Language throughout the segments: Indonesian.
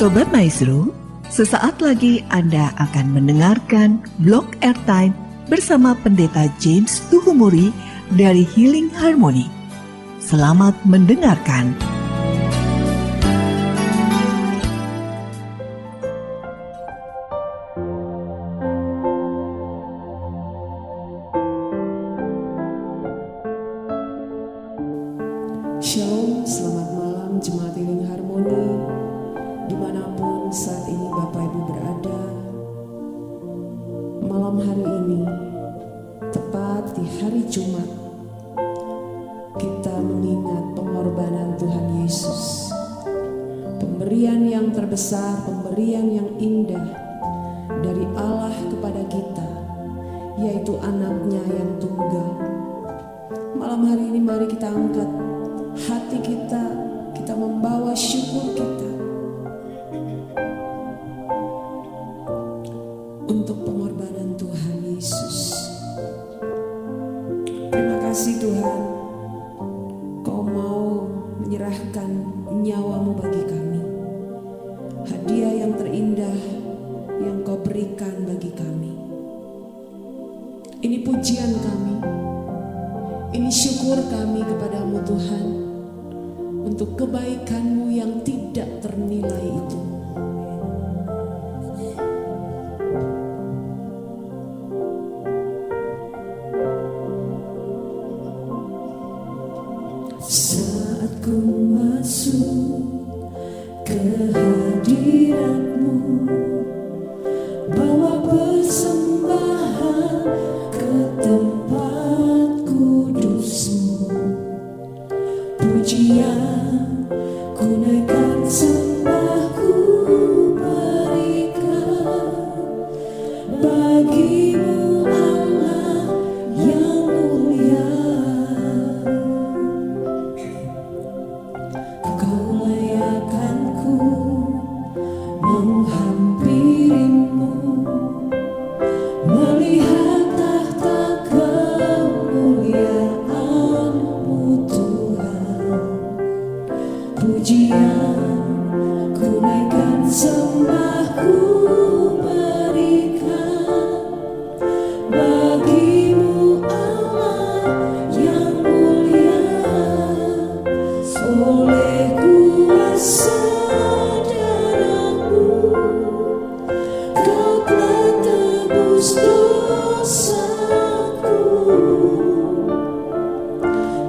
Sobat Maestro, sesaat lagi Anda akan mendengarkan blog Airtime bersama Pendeta James Tuhumuri dari Healing Harmony. Selamat mendengarkan. Shalom, selamat malam Jemaat Healing Harmony, dimanapun saat ini Bapak Ibu berada. Malam hari ini, tepat di hari Jumat, kita mengingat pengorbanan Tuhan Yesus. Pemberian yang terbesar, pemberian yang indah dari Allah kepada kita, yaitu anaknya yang tunggal. Malam hari ini mari kita angkat hati kita membawa syukur kita untuk pengorbanan Tuhan Yesus. Terima kasih Tuhan, Kau mau menyerahkan nyawamu bagi kami. Hadiah yang terindah yang Kau berikan bagi kami. Ini pujian kami, ini syukur kami kepadamu Tuhan, untuk kebaikan-Mu yang tidak ternilai itu. Saat ku masuk ke hadirat-Mu, bawa persembahan ke tempat kudus-Mu, pujian ku naikkan, sembahku berikan bagi-Mu Allah yang mulia. Kau layakkan-Ku menghampiri-Mu, melihat tahta kemuliaan-Mu Tuhan. Pujian ku naikkan, sembahku berikan bagi-Mu Allah yang mulia. Oleh kuasa darah-Mu, Kau telah tebus dosaku.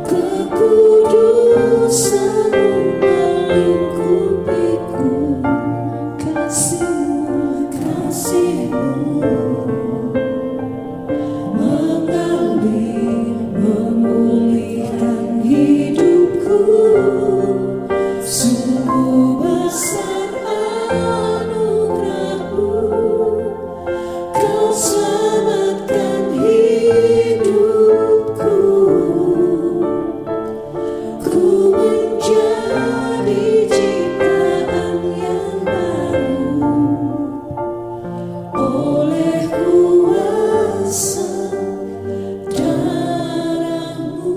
Kekudusan-Mu melingkupiku, kasih-Mu mengalir, memulihkan hidupku. Sungguh besar anugerah-Mu, Kau selamatkan hidupku. Ku menjadi ciptaan yang baru oleh kuasa darah-Mu.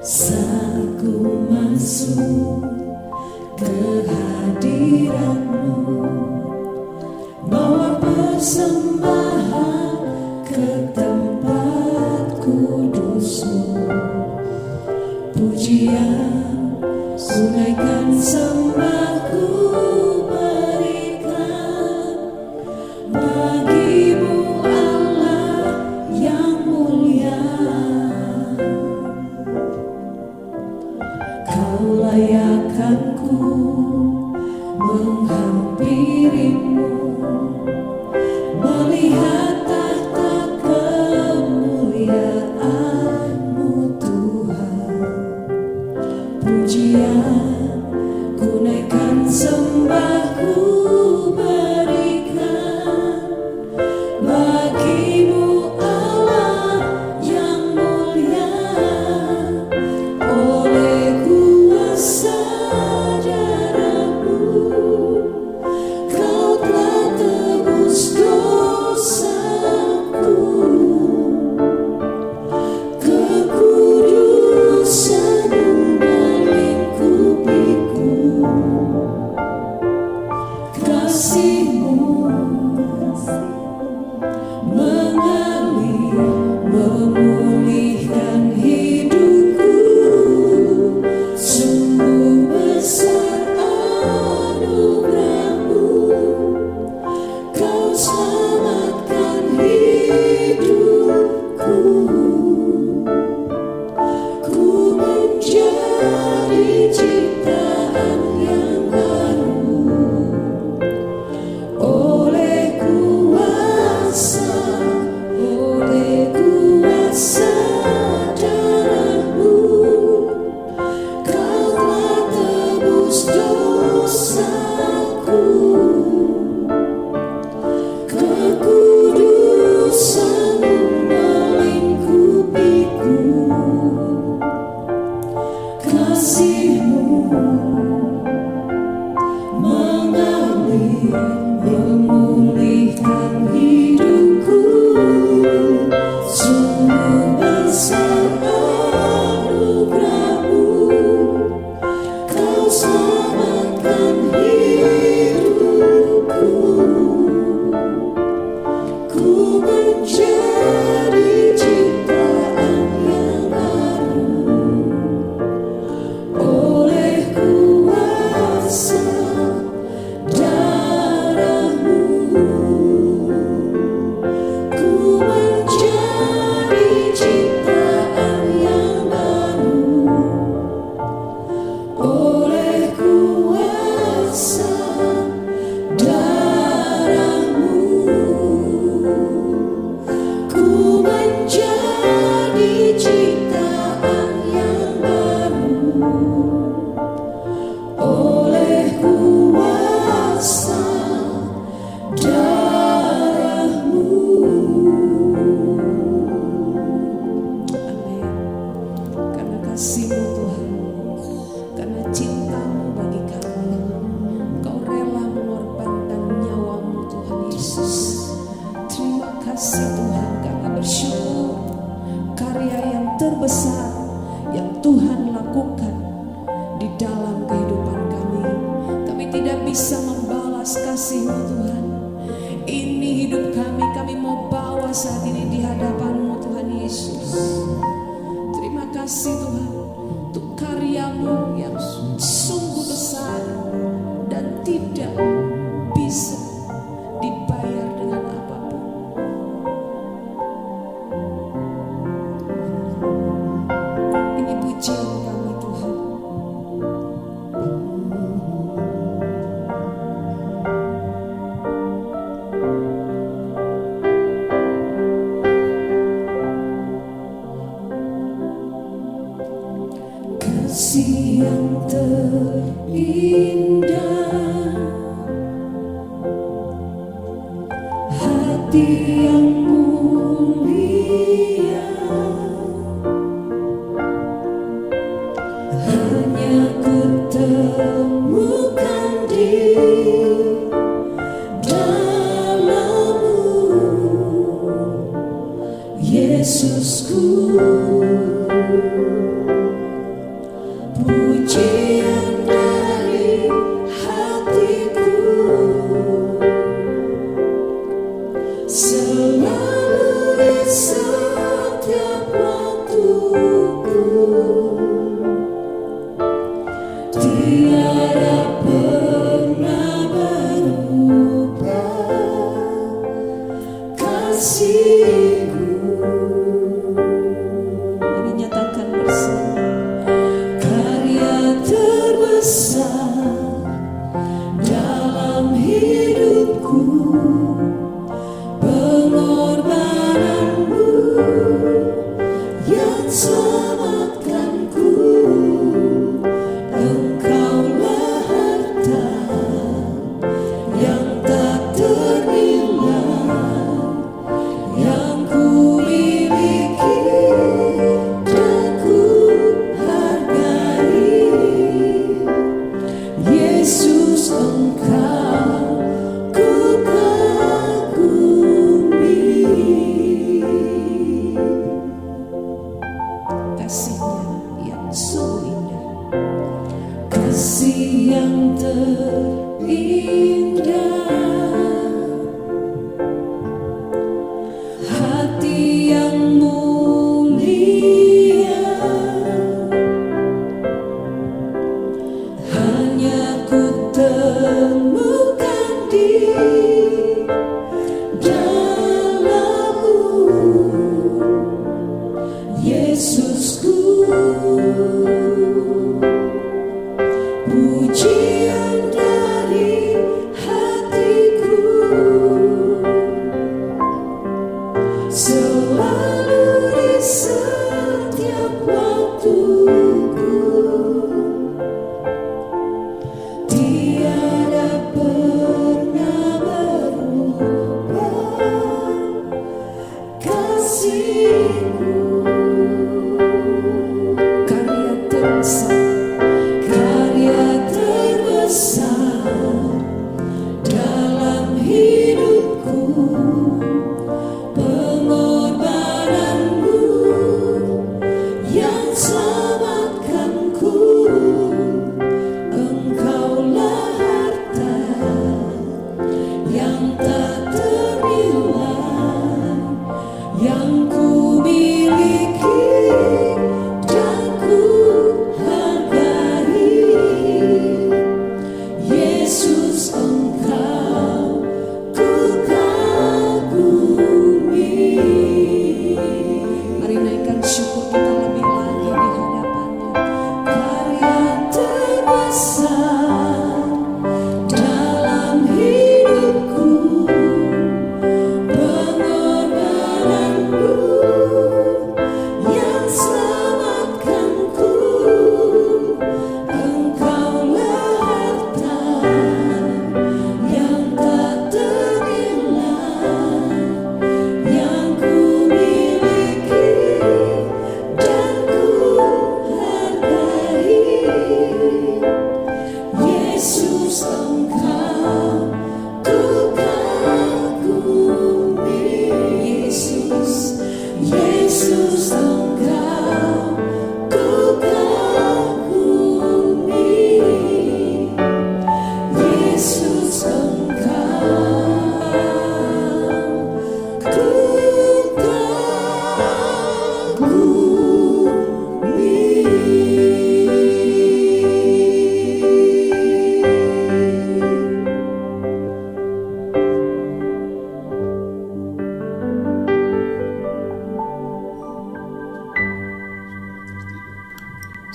Saat ku masuk ke hadirat-Mu, bawa persembahan ke tempat kudus-Mu, pujian ku naikkan, sembahku berikan bagi-Mu Allah yang mulia. Kau layakkan-Ku menghampiri-Mu, melihat tahta kemuliaan-Mu Tuhan. Pujian ku naikkan, sembahku berikan bagi-Mu Allah yang mulia. Oleh kuasa darah-Mu, karena cintamu bagi kami. Engkau rela mengorbankan nyawamu Tuhan Yesus. Terima kasih Tuhan, kami bersyukur karya yang terbesar yang Tuhan lakukan di dalam kehidupan kami. Kami tidak bisa membalas kasih-Mu Tuhan. Ini hidup kami mau bawa saat ini di hadapan-Mu Tuhan Yesus. Terima kasih Tuhan untuk karya-Mu yang sungguh besar dan tidak bisa dibayar dengan apapun. Ini pujian kami Tuhan. Kasih yang terindah, hati yang mulia, hanya ku temukan di dalam-Mu, Yesusku. Pujian dari hatiku, selalu di setiap waktuku, tiada pernah berubah kasih-Mu. Mari nyatakan bersama. Terbesar dalam hidupku, pengorbanan-Mu yang selamatkanku. Engkaulah harta yang tak ternilai yang ku miliki dan ku hargai. Yesus, Engkau ku kagumi. Kasih-Nya yang sungguh indah, kasih yang terindah, hati yang mulia, hanya ku temukan di dalam-Mu, Yesusku. Pujian dari hatiku, selalu di setiap waktuku, tiada pernah berubah kasih-Mu. Karya terbesar, karya terbesar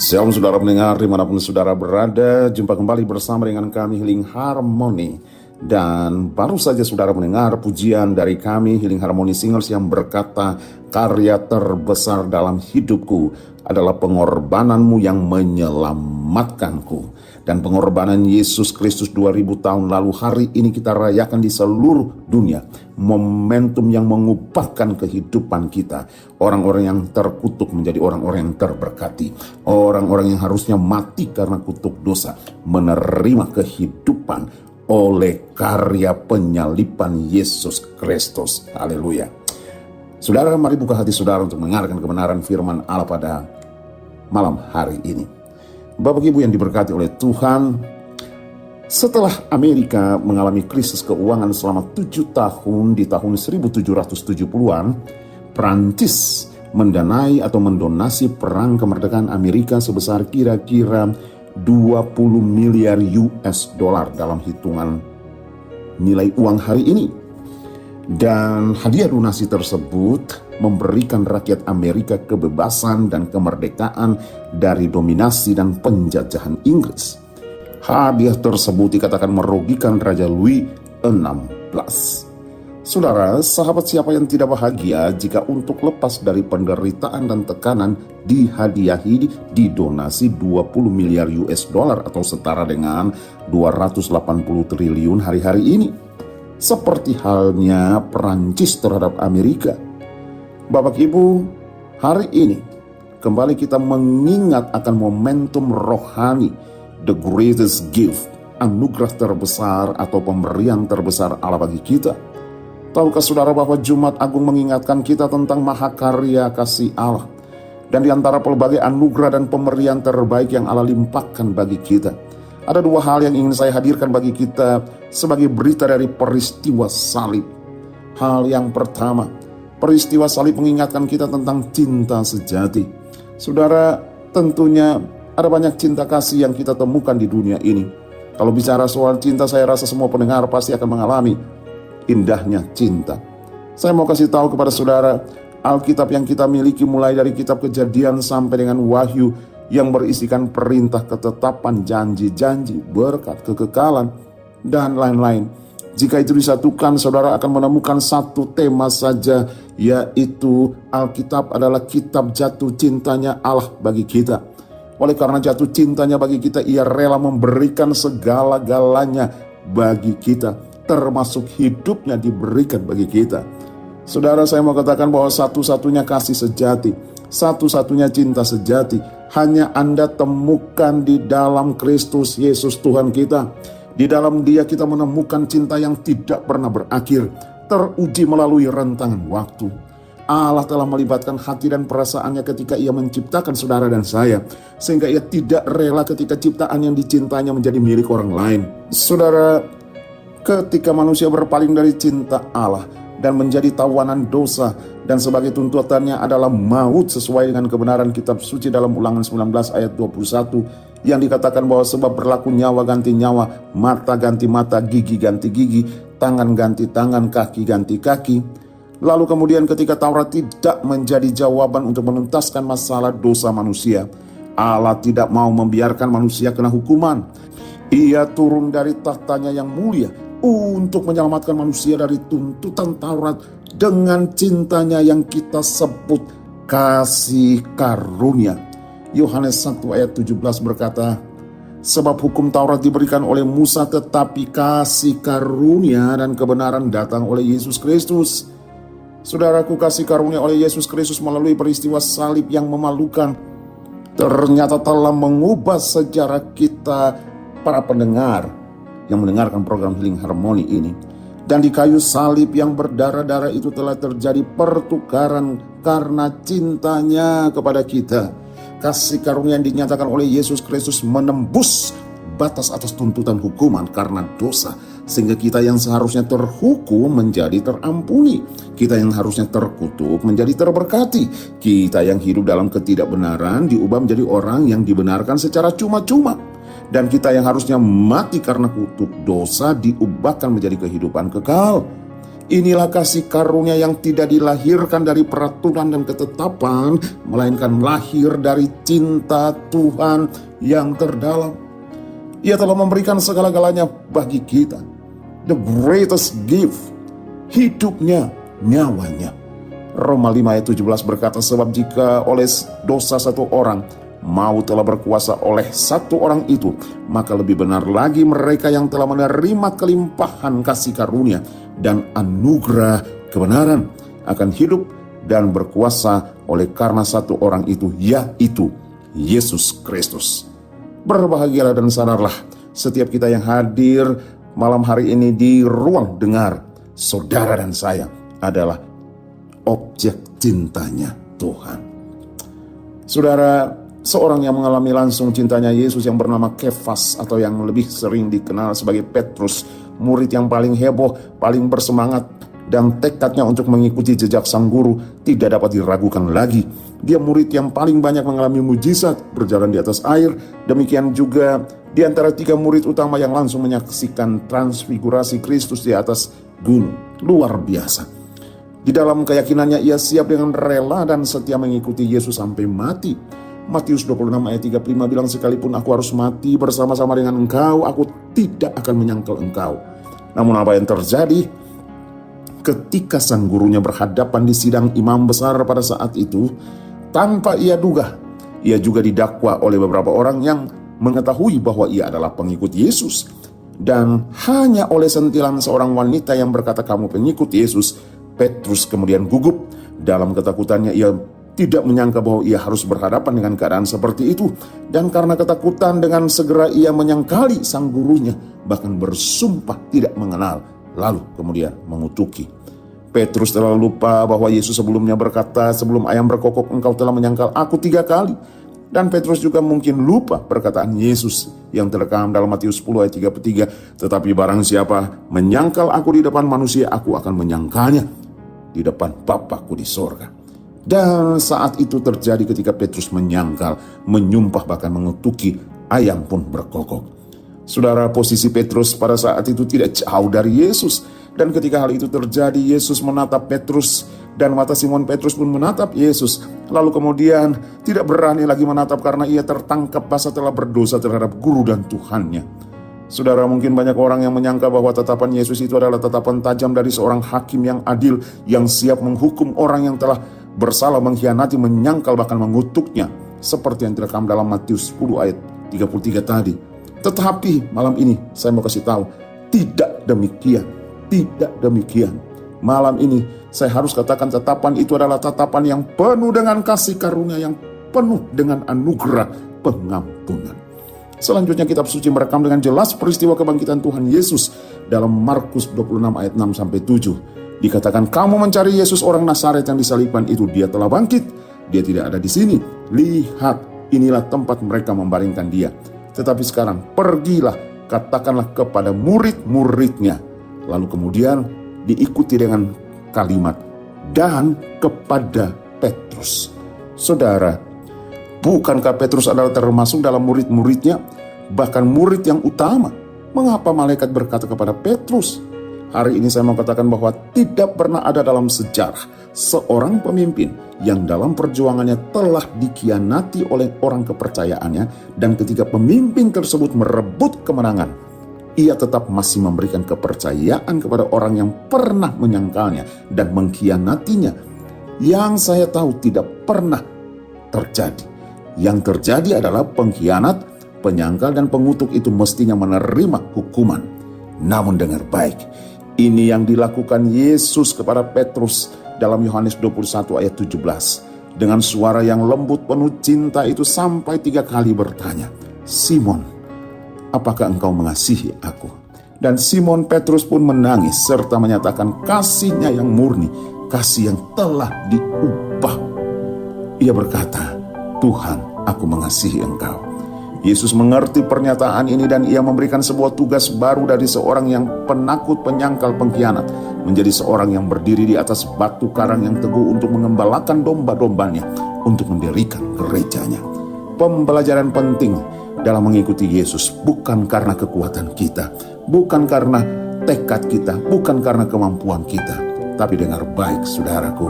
Shalom saudara pendengar dimanapun saudara berada, jumpa kembali bersama dengan kami Healing Harmony. Dan baru saja saudara mendengar pujian dari kami Healing Harmony Singers yang berkata, karya terbesar dalam hidupku adalah pengorbananmu yang menyelamatkanku. Dan pengorbanan Yesus Kristus 2000 tahun lalu hari ini kita rayakan di seluruh dunia. Momentum yang mengubahkan kehidupan kita. Orang-orang yang terkutuk menjadi orang-orang yang terberkati. Orang-orang yang harusnya mati karena kutuk dosa menerima kehidupan oleh karya penyaliban Yesus Kristus. Haleluya. Saudara, mari buka hati saudara untuk mendengarkan kebenaran firman Allah pada malam hari ini. Bapak Ibu yang diberkati oleh Tuhan, setelah Amerika mengalami krisis keuangan selama 7 tahun di tahun 1770-an, Prancis mendanai atau mendonasi perang kemerdekaan Amerika sebesar kira-kira 20 miliar US dollar dalam hitungan nilai uang hari ini. Dan hadiah donasi tersebut memberikan rakyat Amerika kebebasan dan kemerdekaan dari dominasi dan penjajahan Inggris. Hadiah tersebut dikatakan merugikan Raja Louis XVI. Saudara, sahabat siapa yang tidak bahagia jika untuk lepas dari penderitaan dan tekanan dihadiahi didonasi 20 miliar US dollar atau setara dengan 280 triliun hari-hari ini. Seperti halnya Perancis terhadap Amerika. Bapak Ibu, hari ini kembali kita mengingat akan momentum rohani, the greatest gift, anugerah terbesar atau pemberian terbesar Allah bagi kita. Tahukah saudara bahwa Jumat Agung mengingatkan kita tentang mahakarya kasih Allah, dan di antara pelbagai anugerah dan pemberian terbaik yang Allah limpahkan bagi kita, ada 2 hal yang ingin saya hadirkan bagi kita sebagai berita dari peristiwa salib. Hal yang pertama, peristiwa salib mengingatkan kita tentang cinta sejati. Saudara, tentunya ada banyak cinta kasih yang kita temukan di dunia ini. Kalau bicara soal cinta, saya rasa semua pendengar pasti akan mengalami indahnya cinta. Saya mau kasih tahu kepada saudara, Alkitab yang kita miliki mulai dari kitab Kejadian sampai dengan Wahyu yang berisikan perintah, ketetapan, janji-janji, berkat, kekekalan, dan lain-lain. Jika itu disatukan, saudara akan menemukan satu tema saja, yaitu Alkitab adalah kitab jatuh cintanya Allah bagi kita. Oleh karena jatuh cintanya bagi kita, ia rela memberikan segala-galanya bagi kita, termasuk hidupnya diberikan bagi kita. Saudara, saya mau katakan bahwa satu-satunya kasih sejati, satu-satunya cinta sejati hanya Anda temukan di dalam Kristus Yesus Tuhan kita. Di dalam Dia kita menemukan cinta yang tidak pernah berakhir, teruji melalui rentangan waktu. Allah telah melibatkan hati dan perasaannya ketika Ia menciptakan saudara dan saya, sehingga Ia tidak rela ketika ciptaan yang dicintanya menjadi milik orang lain. Saudara, ketika manusia berpaling dari cinta Allah dan menjadi tawanan dosa, dan sebagai tuntutannya adalah maut sesuai dengan kebenaran kitab suci dalam Ulangan 19 ayat 21 yang dikatakan bahwa sebab berlaku nyawa ganti nyawa, mata ganti mata, gigi ganti gigi, tangan ganti tangan, kaki ganti kaki. Lalu kemudian ketika Taurat tidak menjadi jawaban untuk menuntaskan masalah dosa manusia, Allah tidak mau membiarkan manusia kena hukuman. Ia turun dari tahtanya yang mulia untuk menyelamatkan manusia dari tuntutan Taurat dengan cintanya yang kita sebut kasih karunia. Yohanes 1 ayat 17 berkata, sebab hukum Taurat diberikan oleh Musa, tetapi kasih karunia dan kebenaran datang oleh Yesus Kristus. Saudaraku, kasih karunia oleh Yesus Kristus melalui peristiwa salib yang memalukan ternyata telah mengubah sejarah kita, para pendengar yang mendengarkan program Healing Harmony ini. Dan di kayu salib yang berdarah-darah itu telah terjadi pertukaran karena cintanya kepada kita. Kasih karunia yang dinyatakan oleh Yesus Kristus menembus batas atas tuntutan hukuman karena dosa, sehingga kita yang seharusnya terhukum menjadi terampuni, kita yang harusnya terkutuk menjadi terberkati, kita yang hidup dalam ketidakbenaran diubah menjadi orang yang dibenarkan secara cuma-cuma, dan kita yang harusnya mati karena kutuk dosa diubahkan menjadi kehidupan kekal. Inilah kasih karunia yang tidak dilahirkan dari peraturan dan ketetapan, melainkan lahir dari cinta Tuhan yang terdalam. Ia telah memberikan segala-galanya bagi kita. The greatest gift, hidupnya, nyawanya. Roma 5 ayat 17 berkata, sebab jika oleh dosa satu orang, maut telah berkuasa oleh satu orang itu, maka lebih benar lagi mereka yang telah menerima kelimpahan kasih karunia dan anugerah kebenaran akan hidup dan berkuasa oleh karena satu orang itu, yaitu Yesus Kristus. Berbahagialah dan sadarlah setiap kita yang hadir malam hari ini di ruang dengar, saudara dan saya adalah objek cintanya Tuhan. Saudara, seorang yang mengalami langsung cintanya Yesus yang bernama Kefas, atau yang lebih sering dikenal sebagai Petrus, murid yang paling heboh, paling bersemangat, dan tekadnya untuk mengikuti jejak sang guru tidak dapat diragukan lagi. Dia murid yang paling banyak mengalami mujizat, berjalan di atas air. Demikian juga di antara 3 murid utama yang langsung menyaksikan transfigurasi Kristus di atas gunung. Luar biasa. Di dalam keyakinannya ia siap dengan rela dan setia mengikuti Yesus sampai mati. Matius 26 ayat 35 bilang, sekalipun aku harus mati bersama-sama dengan engkau, aku tidak akan menyangkal engkau. Namun apa yang terjadi? Ketika sang gurunya berhadapan di sidang imam besar pada saat itu, tanpa ia duga, ia juga didakwa oleh beberapa orang yang mengetahui bahwa ia adalah pengikut Yesus. Dan hanya oleh sentilan seorang wanita yang berkata, kamu pengikut Yesus, Petrus kemudian gugup. Dalam ketakutannya ia tidak menyangka bahwa ia harus berhadapan dengan keadaan seperti itu. Dan karena ketakutan, dengan segera ia menyangkali sang gurunya, bahkan bersumpah tidak mengenal, lalu kemudian mengutuki. Petrus telah lupa bahwa Yesus sebelumnya berkata, sebelum ayam berkokok engkau telah menyangkal aku 3 kali. Dan Petrus juga mungkin lupa perkataan Yesus yang terekam dalam Matius 10 ayat 33, tetapi barang siapa menyangkal aku di depan manusia, aku akan menyangkalnya di depan Bapakku di sorga. Dan saat itu terjadi ketika Petrus menyangkal, menyumpah, bahkan mengutuki, ayam pun berkokok. Saudara, posisi Petrus pada saat itu tidak jauh dari Yesus. Dan ketika hal itu terjadi, Yesus menatap Petrus dan mata Simon Petrus pun menatap Yesus. Lalu kemudian tidak berani lagi menatap karena ia tertangkap basah telah berdosa terhadap guru dan Tuhannya. Saudara, mungkin banyak orang yang menyangka bahwa tatapan Yesus itu adalah tatapan tajam dari seorang hakim yang adil, yang siap menghukum orang yang telah bersalah, mengkhianati, menyangkal, bahkan mengutuknya, seperti yang terekam dalam Matius 10 ayat 33 tadi. Tetapi malam ini saya mau kasih tahu, tidak demikian. Tidak demikian. Malam ini saya harus katakan tatapan itu adalah tatapan yang penuh dengan kasih karunia, yang penuh dengan anugerah pengampunan. Selanjutnya kitab suci merekam dengan jelas peristiwa kebangkitan Tuhan Yesus dalam Markus 26 ayat 6-7. Dikatakan, kamu mencari Yesus orang Nazaret yang disalibkan itu, dia telah bangkit. Dia tidak ada di sini. Lihat, inilah tempat mereka membaringkan dia. Tetapi sekarang pergilah, katakanlah kepada murid-muridnya. Lalu kemudian diikuti dengan kalimat, dan kepada Petrus. Saudara, bukankah Petrus adalah termasuk dalam murid-muridnya, bahkan murid yang utama? Mengapa malaikat berkata kepada Petrus? Hari ini saya mau katakan bahwa tidak pernah ada dalam sejarah seorang pemimpin yang dalam perjuangannya telah dikhianati oleh orang kepercayaannya, dan ketika pemimpin tersebut merebut kemenangan, ia tetap masih memberikan kepercayaan kepada orang yang pernah menyangkalnya dan mengkhianatinya. Yang saya tahu tidak pernah terjadi. Yang terjadi adalah pengkhianat, penyangkal, dan pengutuk itu mestinya menerima hukuman. Namun dengar baik, ini yang dilakukan Yesus kepada Petrus dalam Yohanes 21 ayat 17. Dengan suara yang lembut penuh cinta itu sampai 3 kali bertanya, Simon, apakah engkau mengasihi aku? Dan Simon Petrus pun menangis serta menyatakan kasihnya yang murni, kasih yang telah diubah. Ia berkata, Tuhan, aku mengasihi engkau. Yesus mengerti pernyataan ini dan ia memberikan sebuah tugas baru dari seorang yang penakut, penyangkal, pengkhianat, menjadi seorang yang berdiri di atas batu karang yang teguh untuk mengembalakan domba-dombanya, untuk mendirikan gerejanya. Pembelajaran penting dalam mengikuti Yesus bukan karena kekuatan kita, bukan karena tekad kita, bukan karena kemampuan kita. Tapi dengar baik saudaraku,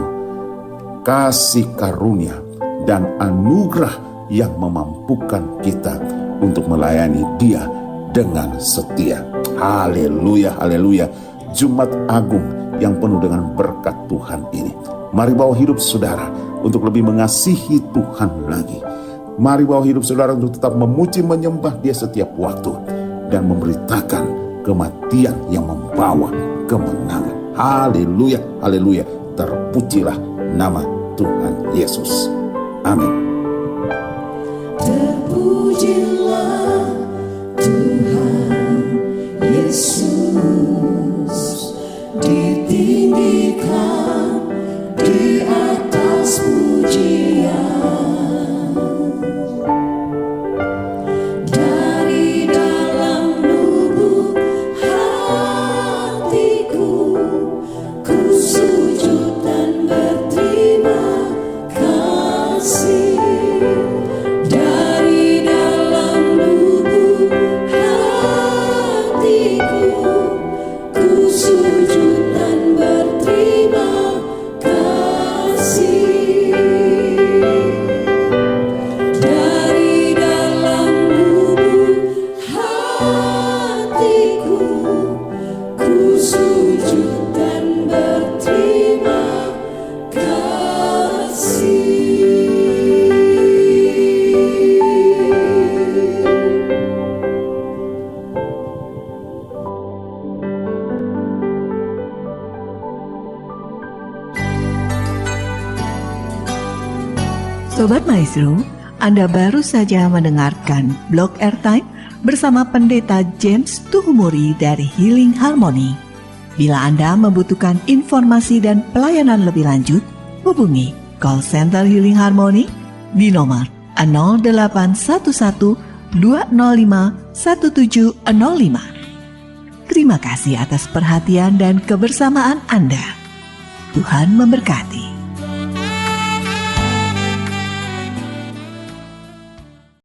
kasih karunia dan anugerah yang memampukan kita untuk melayani Dia dengan setia. Haleluya, haleluya. Jumat Agung yang penuh dengan berkat Tuhan ini. Mari bawa hidup saudara untuk lebih mengasihi Tuhan lagi. Mari bawa hidup saudara untuk tetap memuji menyembah Dia setiap waktu dan memberitakan kematian yang membawa kemenangan. Haleluya, haleluya. Terpujilah nama Tuhan Yesus. Amin. Terpujilah Tuhan Yesus, ditinggikan di atas pujian. Dari dalam lubuk hatiku, ku sujud dan berterima kasih. Dari dalam lubuk hatiku, ku sujud dan berterima kasih. Dari dalam lubuk hatiku, ku sujud dan berterima kasih. Sobat Maestro, Anda baru saja mendengarkan Blog Airtime bersama Pendeta James Tuhumuri dari Healing Harmony. Bila Anda membutuhkan informasi dan pelayanan lebih lanjut, hubungi call center Healing Harmony di nomor 0811 205 1705. Terima kasih atas perhatian dan kebersamaan Anda. Tuhan memberkati.